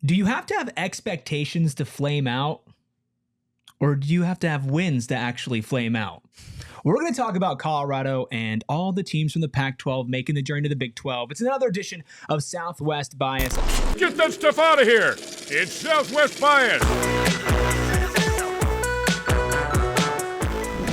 Do you have to have expectations to flame out? Or do you have to have wins to actually flame out? We're going to talk about Colorado and all the teams from the Pac-12 making the journey to the Big 12. It's another edition of Southwest Bias. Get that stuff out of here. It's Southwest Bias.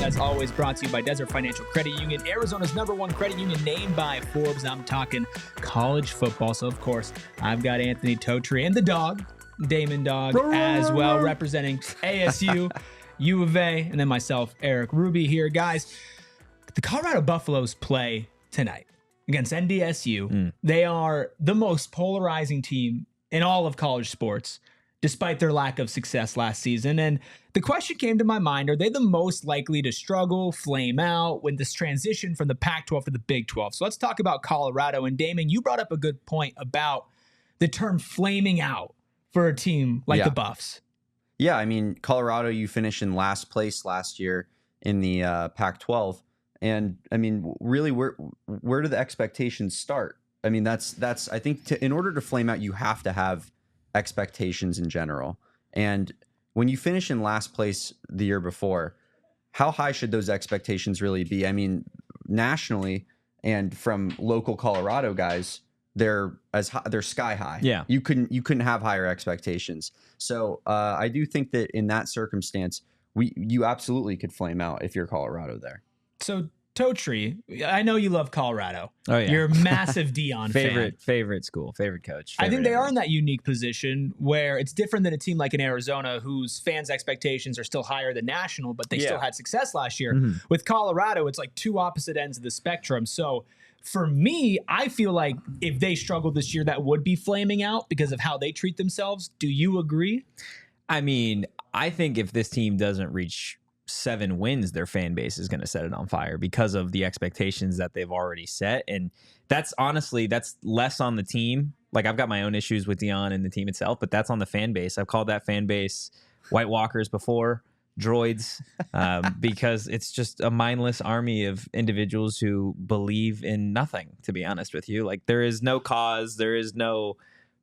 As always, brought to you by Desert Financial Credit Union, Arizona's #1 credit union named by Forbes. I'm talking college football. So, of course, I've got Anthony Totri and the Dawg, Damon Dawg, as well, representing ASU, U of A, and then myself, Erik Ruby here. Guys, the Colorado Buffaloes play tonight against NDSU. They are the most polarizing team in all of college sports, despite their lack of success last season. And the question came to my mind, are they the most likely to struggle, flame out when this transition from the Pac-12 to the Big 12? So let's talk about Colorado. And Damon, you brought up a good point about the term flaming out for a team like the Buffs. Yeah, I mean, Colorado, you finished in last place last year in the Pac-12. And I mean, really, where do the expectations start? I mean, that's I think in order to flame out, you have to have expectations in general. And when you finish in last place the year before, how high should those expectations really be? I mean, nationally and from local Colorado guys, they're sky high. Yeah, you couldn't have higher expectations. So I do think that in that circumstance, you absolutely could flame out if you're Colorado there. So Totri, I know you love Colorado. Oh yeah, you're a massive Deion fan. Favorite school, favorite coach. I think they are in that unique position where it's different than a team like in Arizona, whose fans' expectations are still higher than national, but they still had success last year. With Colorado, it's like two opposite ends of the spectrum. So for me, I feel like if they struggle this year, that would be flaming out because of how they treat themselves. Do you agree? I mean, I think if this team doesn't reach 7 wins, their fan base is going to set it on fire because of the expectations that they've already set. And that's less on the team. Like, I've got my own issues with Deion and the team itself, but that's on the fan base. I've called that fan base White Walkers before, droids, because it's just a mindless army of individuals who believe in nothing, to be honest with you. Like, there is no cause, there is no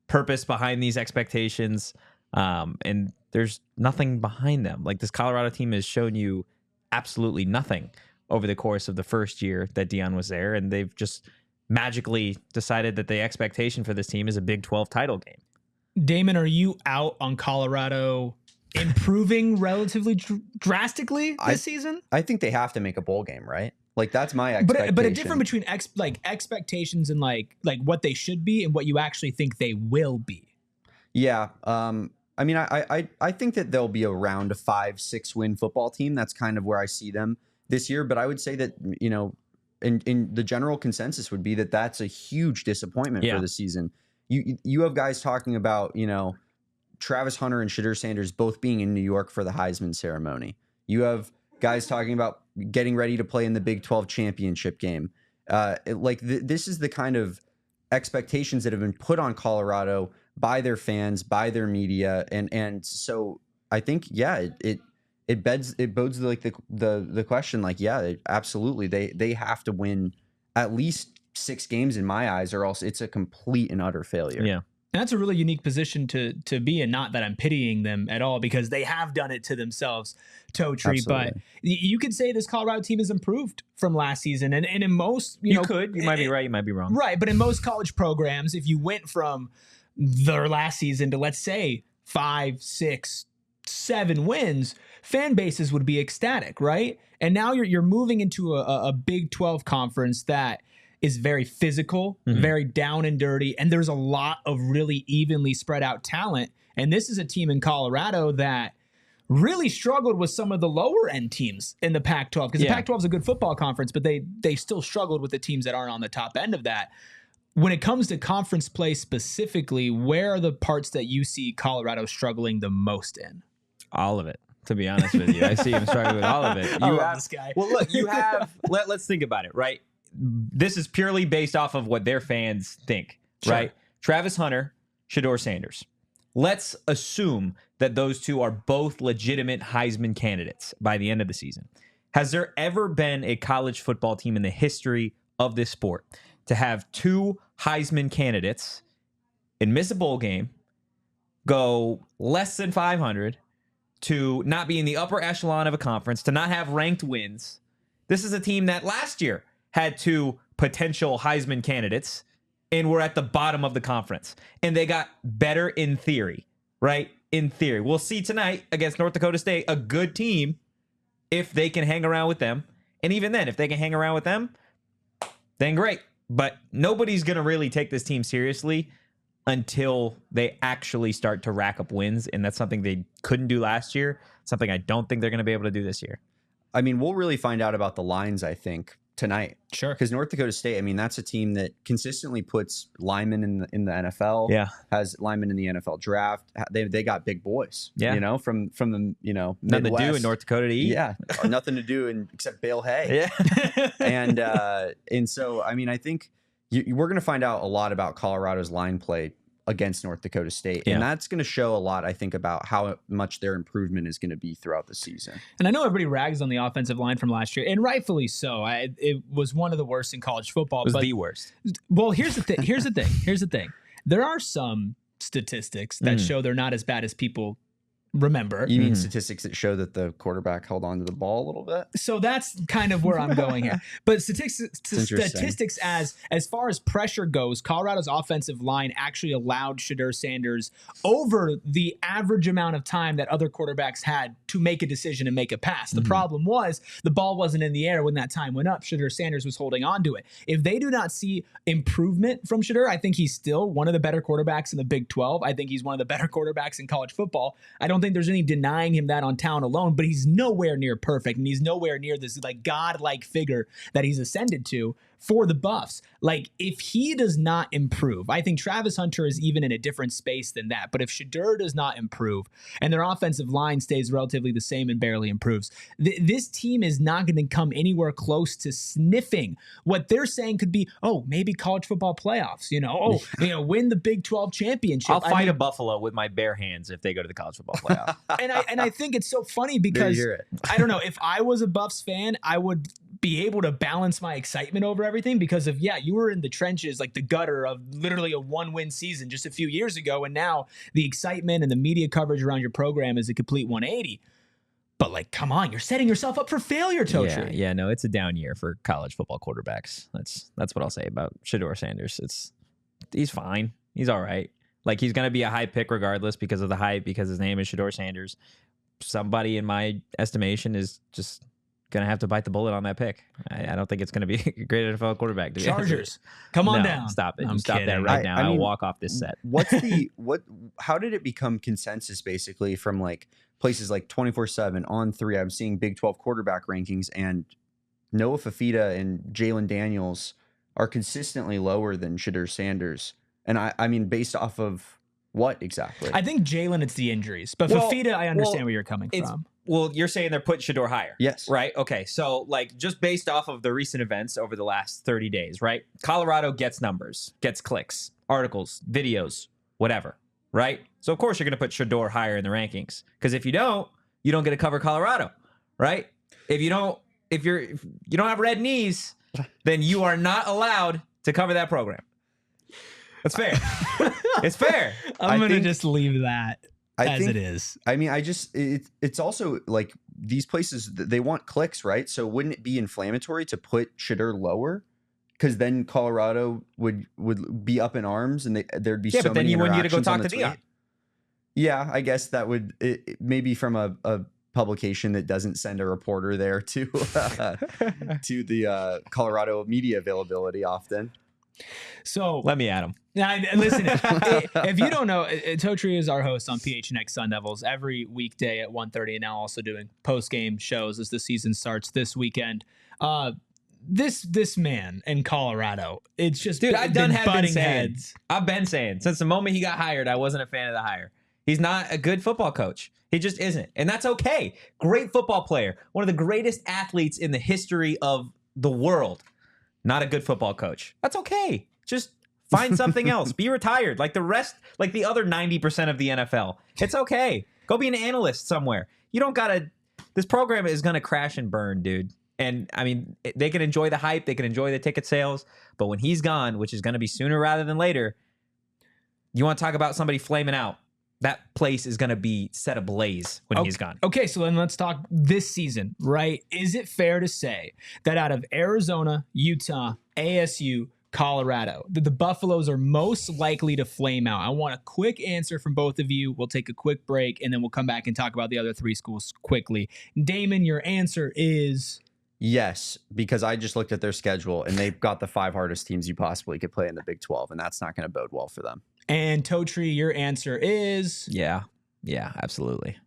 purpose behind these expectations. And there's nothing behind them. Like, this Colorado team has shown you absolutely nothing over the course of the first year that Deion was there. And they've just magically decided that the expectation for this team is a Big 12 title game. Damon, are you out on Colorado improving relatively drastically this season? I think they have to make a bowl game, right? Like, that's my expectation. But a difference between expectations and like what they should be and what you actually think they will be. Yeah. I mean, I think that they'll be around a 5-6 win football team. That's kind of where I see them this year. But I would say that, you know, in the general consensus would be that that's a huge disappointment for the season. You have guys talking about, you know, Travis Hunter and Shadur Sanders both being in New York for the Heisman ceremony. You have guys talking about getting ready to play in the Big 12 championship game. This is the kind of expectations that have been put on Colorado by their fans, by their media, and so I think it bodes like the question, like, absolutely they have to win at least 6 games in my eyes, or else it's a complete and utter failure. Yeah. And that's a really unique position to be in. Not that I'm pitying them at all, because they have done it to themselves, Totri. But you could say this Colorado team has improved from last season. And in most, you might be right, you might be wrong. Right. But in most college programs, if you went from their last season to, let's say, 5, 6, 7 wins, fan bases would be ecstatic, right? And now you're moving into a Big 12 conference that is very physical, very down and dirty, and there's a lot of really evenly spread out talent. And this is a team in Colorado that really struggled with some of the lower end teams in the Pac-12, because the Pac-12 is a good football conference, but they still struggled with the teams that aren't on the top end of that. When it comes to conference play specifically, where are the parts that you see Colorado struggling the most in? All of it, to be honest with you. I see him struggling with all of it. I love this guy. Well, look, you have, let's think about it, right? This is purely based off of what their fans think, right? Travis Hunter, Shadur Sanders. Let's assume that those two are both legitimate Heisman candidates by the end of the season. Has there ever been a college football team in the history of this sport to have 2 Heisman candidates and miss a bowl game, go less than 500, to not be in the upper echelon of a conference, to not have ranked wins. This is a team that last year had 2 potential Heisman candidates and were at the bottom of the conference. And they got better in theory, right? In theory. We'll see tonight against North Dakota State, a good team, if they can hang around with them. And even then, if they can hang around with them, then great. But nobody's going to really take this team seriously until they actually start to rack up wins. And that's something they couldn't do last year. Something I don't think they're going to be able to do this year. I mean, we'll really find out about the lines, I think, tonight. Sure. Because North Dakota State, I mean, that's a team that consistently puts linemen in the NFL. Yeah. Has linemen in the NFL draft. They got big boys. Yeah. You know, from the, you know, Nothing Midwest. to do in North Dakota to eat. Yeah. Nothing to do except bale hay. Yeah. And so, I mean, I think we're going to find out a lot about Colorado's line play against North Dakota State. Yeah. And that's going to show a lot, I think, about how much their improvement is going to be throughout the season. And I know everybody rags on the offensive line from last year, and rightfully so. It was one of the worst in college football. It was the worst. Well, here's the thing. There are some statistics that show they're not as bad as people remember. You mean statistics that show that the quarterback held on to the ball a little bit? So that's kind of where I'm going here. But statistics as far as pressure goes, Colorado's offensive line actually allowed Shedeur Sanders over the average amount of time that other quarterbacks had to make a decision and make a pass. The problem was the ball wasn't in the air when that time went up. Shedeur Sanders was holding on to it. If they do not see improvement from Shedeur, I think he's still one of the better quarterbacks in the Big 12. I think he's one of the better quarterbacks in college football. I don't think there's any denying him that on talent alone, but he's nowhere near perfect, and he's nowhere near this like godlike figure that he's ascended to for the Buffs. Like, if he does not improve, I think Travis Hunter is even in a different space than that. But if Shedeur does not improve and their offensive line stays relatively the same and barely improves, this team is not going to come anywhere close to sniffing what they're saying could be, maybe college football playoffs, win the Big 12 championship. I'll fight a buffalo with my bare hands if they go to the college football playoff. and I think it's so funny because I don't know, if I was a Buffs fan, I would be able to balance my excitement over everything because of, you were in the trenches, like the gutter of literally a 1-win season just a few years ago. And now the excitement and the media coverage around your program is a complete 180. But like, come on, you're setting yourself up for failure, Totri. Yeah, no, it's a down year for college football quarterbacks. That's what I'll say about Shedeur Sanders. He's fine. He's all right. Like, he's going to be a high pick regardless because of the hype, because his name is Shedeur Sanders. Somebody in my estimation is just going to have to bite the bullet on that pick. I don't think it's going to be a great NFL quarterback. Chargers, come on down. Stop it. I'm Stop kidding. that right now. I I'll mean, walk off this set. How did it become consensus basically from like places like 24/7 on 3? I'm seeing Big 12 quarterback rankings, and Noah Fafita and Jalen Daniels are consistently lower than Shedeur Sanders. And I mean, based off of what exactly? I think Jalen, it's the injuries, but Fafita, I understand where you're coming from. Well, you're saying they're putting Shedeur higher. Yes. Right? Okay. So, like, just based off of the recent events over the last 30 days, right? Colorado gets numbers, gets clicks, articles, videos, whatever, right? So, of course, you're going to put Shedeur higher in the rankings. Because if you don't get to cover Colorado, right? If you don't have red knees, then you are not allowed to cover that program. That's fair. It's fair. I'm going to just leave that as it is. I mean, it's also like these places, they want clicks, right? So wouldn't it be inflammatory to put Shedeur lower? Because then Colorado would be up in arms, and there'd be so but then many you wouldn't get to go interactions talk on the to tweet. Deion. Yeah, I guess that would maybe from a publication that doesn't send a reporter there to the Colorado media availability often. So let me at him. Now, listen, if you don't know, Totri is our host on PHNX Sun Devils every weekday at 1:30, and now also doing post-game shows as the season starts this weekend. This man in Colorado, it's just, dude, I've been saying heads. I've been saying since the moment he got hired, I wasn't a fan of the hire. He's not a good football coach. He just isn't, and that's okay. Great football player, one of the greatest athletes in the history of the world. Not a good football coach. That's okay. Just find something else. Be retired like the rest, like the other 90% of the NFL. It's okay. Go be an analyst somewhere. You don't gotta. This program is gonna crash and burn, dude. And I mean, they can enjoy the hype, they can enjoy the ticket sales, but when he's gone, which is gonna be sooner rather than later, you want to talk about somebody flaming out? that place is going to be set ablaze when he's gone. Okay, so then let's talk this season, right? Is it fair to say that out of Arizona, Utah, ASU, Colorado, that the Buffaloes are most likely to flame out? I want a quick answer from both of you. We'll take a quick break, and then we'll come back and talk about the other three schools quickly. Damon, your answer is... Yes, because I just looked at their schedule, and they've got the 5 hardest teams you possibly could play in the Big 12, and that's not going to bode well for them. And Totri, your answer is... Yeah, absolutely.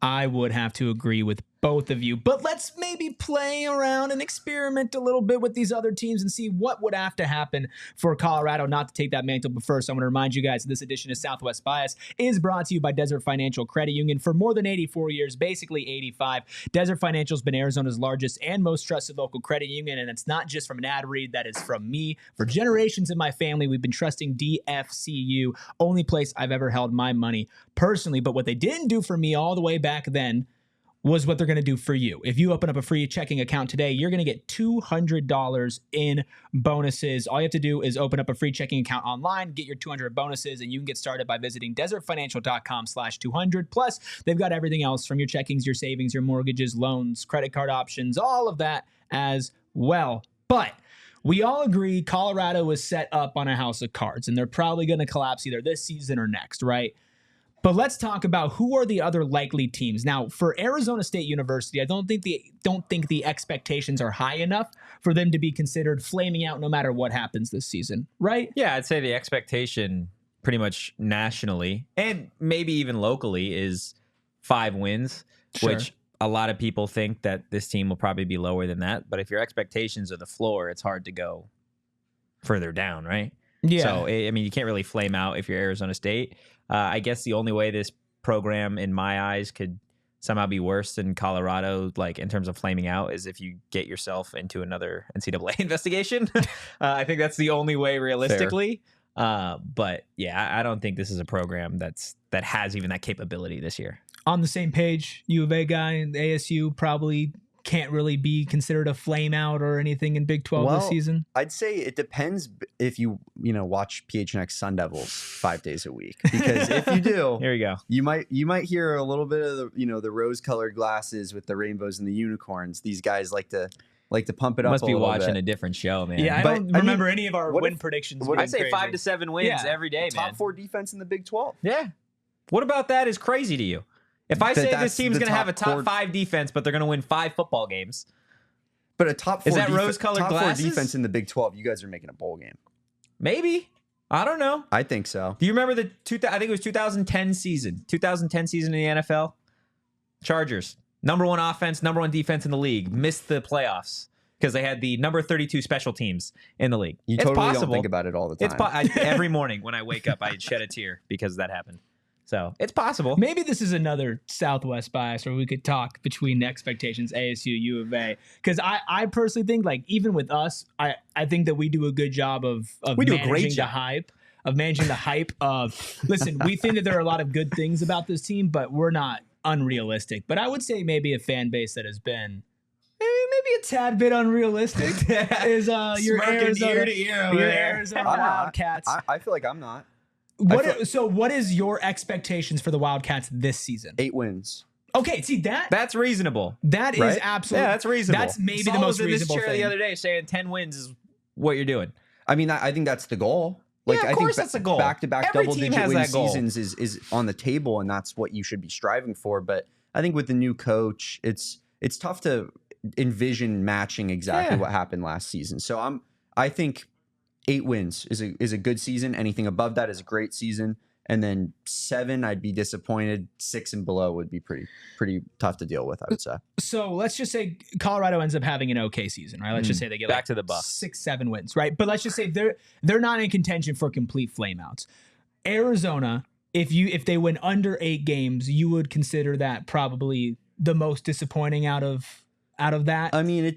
I would have to agree with both of you, but let's maybe play around and experiment a little bit with these other teams and see what would have to happen for Colorado not to take that mantle. But first, I want to remind you guys that this edition of Southwest Bias is brought to you by Desert Financial Credit Union. For more than 84 years, basically 85, Desert Financial has been Arizona's largest and most trusted local credit union, and it's not just from an ad read, that is from me. For generations in my family, we've been trusting DFCU, only place I've ever held my money personally. But what they didn't do for me all the way back then was what they're going to do for you. If you open up a free checking account today, you're going to get $200 in bonuses. All you have to do is open up a free checking account online, get your 200 bonuses, and you can get started by visiting desertfinancial.com/200. Plus, they've got everything else from your checkings, your savings, your mortgages, loans, credit card options, all of that as well. But we all agree Colorado is set up on a house of cards, and they're probably going to collapse either this season or next, right? But let's talk about who are the other likely teams. Now, for Arizona State University, I don't think the expectations are high enough for them to be considered flaming out no matter what happens this season, right? Yeah, I'd say the expectation pretty much nationally and maybe even locally is 5 wins, Sure. which a lot of people think that this team will probably be lower than that. But if your expectations are the floor, it's hard to go further down, right? Yeah. So, I mean, you can't really flame out if you're Arizona State. I guess the only way this program, in my eyes, could somehow be worse than Colorado, like in terms of flaming out, is if you get yourself into another NCAA investigation. I think that's the only way realistically. But yeah, I don't think this is a program that has even that capability this year. On the same page, U of A guy and ASU probably can't really be considered a flame out or anything in Big 12 this season. I'd say it depends if you watch PHNX Sun Devils 5 days a week, because if you do, Here we go. you might hear a little bit of the rose-colored glasses with the rainbows and the unicorns. These guys like to pump it up. Must a be little watching bit. a different show, man. Yeah, I But, don't I mean, remember any of our what win if- predictions. what being I'd say 5 to crazy. 7 wins Yeah. every day, man. Top 4 defense in the Big 12. Yeah. What about that is crazy to you? If I say this That's team's the going to have a top top 5 defense, but they're going to win 5 football games. But a top 4 Is that rose-colored top 4 glasses? defense in the Big 12, you guys are making a bowl game. Maybe. I don't know. I think so. Do you remember I think it was 2010 season in the NFL? Chargers, number 1 offense, number 1 defense in the league, missed the playoffs because they had the number 32 special teams in the league. You It's totally possible. don't think about it all the time. Every morning when I wake up, I shed a tear because that happened. So it's possible. Maybe this is another Southwest bias where we could talk between expectations, ASU, U of A. Because I personally think, like, even with us, I think that we do a good job of We do a managing great the job. hype. Of managing the hype of, listen, we think that there are a lot of good things about this team, but we're not unrealistic. But I would say maybe a fan base that has been maybe a tad bit unrealistic is your Smirking Arizona, ear to ear over your there. Arizona I'm not. Wildcats. I feel like I'm not. So what is your expectations for the Wildcats this season? 8 wins. Okay, see that That's reasonable. that is Right? absolutely Yeah, that's reasonable. That's maybe Saul the most was in this reasonable chair thing. the other day saying 10 wins is what you're doing. I mean, I think that's the goal. Yeah, of I course think that's the goal. Back-to-back Every team double-digit has win that goal. seasons is on the table, and that's what you should be striving for. But I think with the new coach, it's tough to envision matching exactly Yeah. what happened last season. So I think 8 wins is a good season. Anything above that is a great season. And then 7, I'd be disappointed. 6 and below would be pretty tough to deal with, I would say. So let's just say Colorado ends up having an okay season, right? Let's just say they get Back to the Buffs. 6-7 wins, right? But let's just say they're not in contention for complete flameouts. Arizona, if they win under 8 games, you would consider that probably the most disappointing out of that. I mean,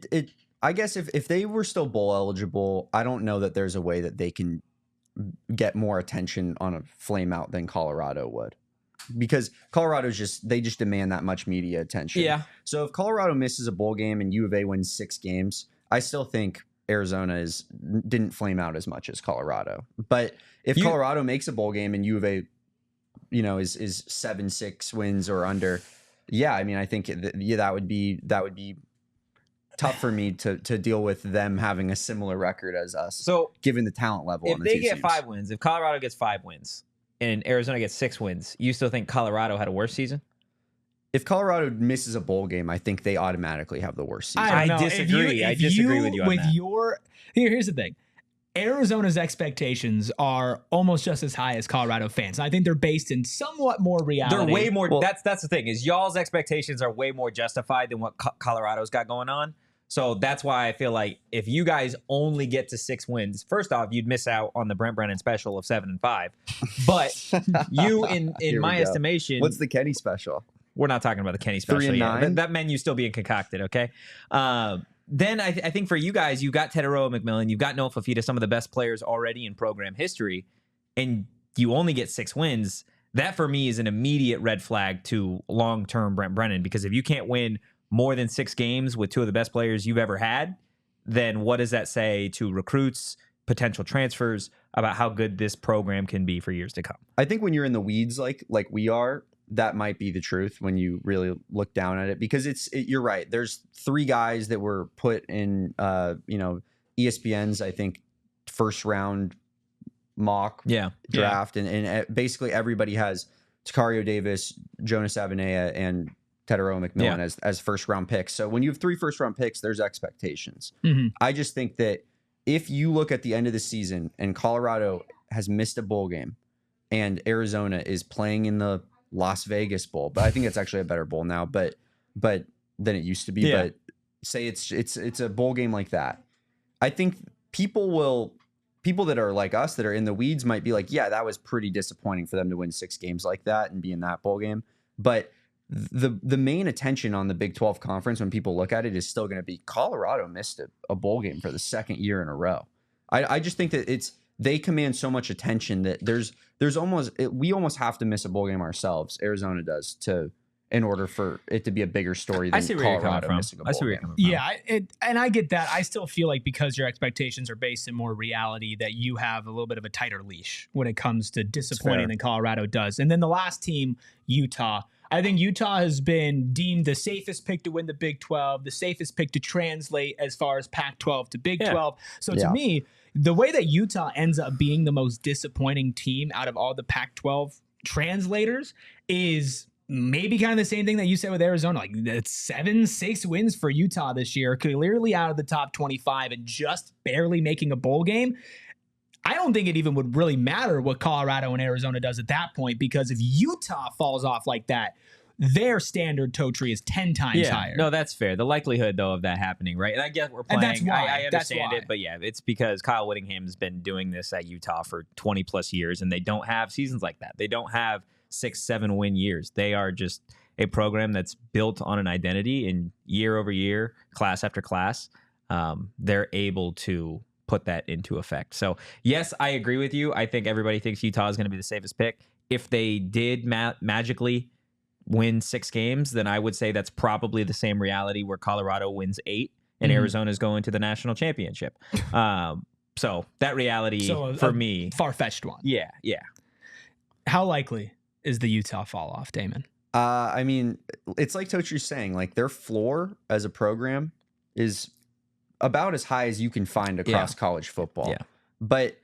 I guess if they were still bowl eligible, I don't know that there's a way that they can get more attention on a flame out than Colorado would, because Colorado's just demand that much media attention. Yeah. So if Colorado misses a bowl game and U of A wins 6 games, I still think Arizona didn't flame out as much as Colorado. But if Colorado makes a bowl game and U of A is 7-6 wins or under. Yeah, I mean, I think that would be tough for me to deal with them having a similar record as us. So given the talent level, if they get 5 wins, if Colorado gets 5 wins and Arizona gets 6 wins, you still think Colorado had a worse season? If Colorado misses a bowl game, I think they automatically have the worst season. I disagree. I disagree with you on that. Here's the thing. Arizona's expectations are almost just as high as Colorado fans. I think they're based in somewhat more reality. They're way more. Well, that's the thing, is y'all's expectations are way more justified than what Colorado's got going on. So that's why I feel like if you guys only get to 6 wins, first off, you'd miss out on the Brent Brennan special of 7-5. But you, in my estimation, what's the Kenny special? We're not talking about the Kenny special yet. That menu's still being concocted, okay? Then I think for you guys, you got Totri McMillan, you've got Noah Fafita, some of the best players already in program history, and you only get 6 wins. That for me is an immediate red flag to long-term Brent Brennan, because if you can't win more than 6 games with 2 of the best players you've ever had, then what does that say to recruits, potential transfers, about how good this program can be for years to come? I think when you're in the weeds like we are, that might be the truth when you really look down at it, because you're right. There's 3 guys that were put in, ESPN's, I think, first round mock draft. And basically everybody has Takario Davis, Jonas Avenea, and Totri McMillan as first round picks. So when you have 3 first round picks, there's expectations. Mm-hmm. I just think that if you look at the end of the season and Colorado has missed a bowl game and Arizona is playing in the Las Vegas Bowl, but I think it's actually a better bowl now, but than it used to be. Yeah. But say it's a bowl game like that, I think people that are like us that are in the weeds might be like, yeah, that was pretty disappointing for them to win 6 games like that and be in that bowl game. But the main attention on the Big 12 conference when people look at it is still going to be Colorado missed a bowl game for the 2nd year in a row. I just think that they command so much attention that we almost have to miss a bowl game ourselves. Arizona does in order for it to be a bigger story than Colorado missing a bowl game. Yeah, and I get that. I still feel like because your expectations are based in more reality, that you have a little bit of a tighter leash when it comes to disappointing than Colorado does. And then the last team, Utah. I think Utah has been deemed the safest pick to win the Big 12, the safest pick to translate as far as Pac-12 to Big 12. So to me, the way that Utah ends up being the most disappointing team out of all the Pac-12 translators is maybe kind of the same thing that you said with Arizona. Like, that's 7-6 wins for Utah this year, clearly out of the top 25 and just barely making a bowl game. I don't think it even would really matter what Colorado and Arizona does at that point, because if Utah falls off like that, their standard Totri is 10 times higher. No, that's fair. The likelihood, though, of that happening, right? And I guess we're playing. And that's why. I understand it, but yeah, it's because Kyle Whittingham's been doing this at Utah for 20 plus years, and they don't have seasons like that. They don't have 6-7 win years. They are just a program that's built on an identity, and year over year, class after class, they're able to put that into effect. So yes, I agree with you. I think everybody thinks Utah is going to be the safest pick. If they did magically win 6 games, then I would say that's probably the same reality where Colorado wins 8 and Arizona's going to the national championship. So that reality for me, far-fetched one. Yeah. How likely is the Utah fall off, Damon? I mean, it's like Totri's saying, like, their floor as a program is about as high as you can find across college football. Yeah. But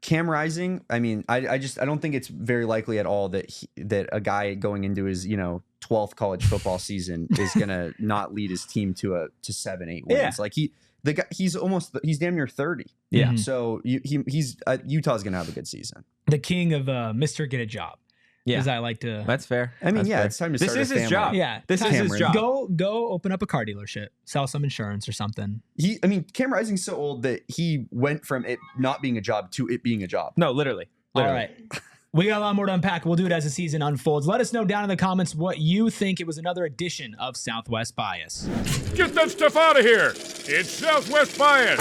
Cam Rising, I mean, I don't think it's very likely at all that a guy going into his 12th college football season is gonna not lead his team to 7-8 wins. Yeah. Like he's damn near 30. Yeah. So he's Utah's gonna have a good season. The king of Mr. Get a Job. Yeah, as I like to. That's fair. I mean, fair. It's time to start. This is his job. Yeah, this is his job. Go open up a car dealership, sell some insurance or something. Cam Rising's so old that he went from it not being a job to it being a job. No, literally. All right. We got a lot more to unpack. We'll do it as the season unfolds. Let us know down in the comments what you think. It was another edition of Southwest Bias. Get that stuff out of here. It's Southwest Bias.